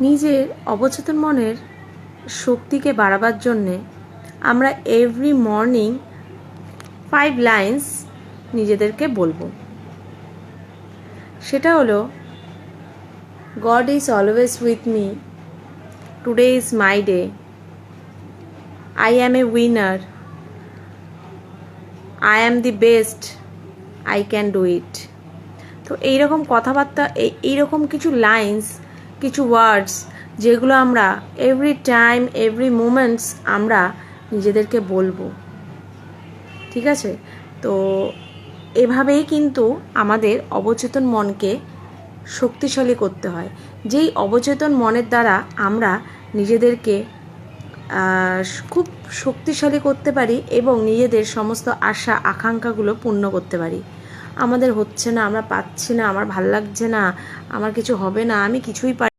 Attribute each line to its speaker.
Speaker 1: নিজের অবচেতন মনের শক্তিকে বাড়াবার জন্যে আমরা এভরি মর্নিং 5 লাইন্স নিজেদেরকে বলবো। সেটা হলো, god is always with me, today is my day, I am A winner, I am the best, I can do it. তো এইরকম কথাবার্তা, এইরকম কিছু লাইন্স, কিছু ওয়ার্ডস যেগুলো আমরা এভরি টাইম এভরি মোমেন্টস আমরা নিজেদেরকে বলবো। ঠিক আছে? তো এভাবেই কিন্তু আমাদের অবচেতন মনকে শক্তিশালী করতে হয়। যেই অবচেতন মনের দ্বারা আমরা নিজেদেরকে খুব শক্তিশালী করতে পারি এবং নিজেদের সমস্ত আশা আকাঙ্ক্ষাগুলো পূর্ণ করতে পারি। আমাদের হচ্ছে না, আমরা পাচ্ছি না, আমার ভাল লাগছে না, আমার কিছু হবে না, আমি কিছুই পারি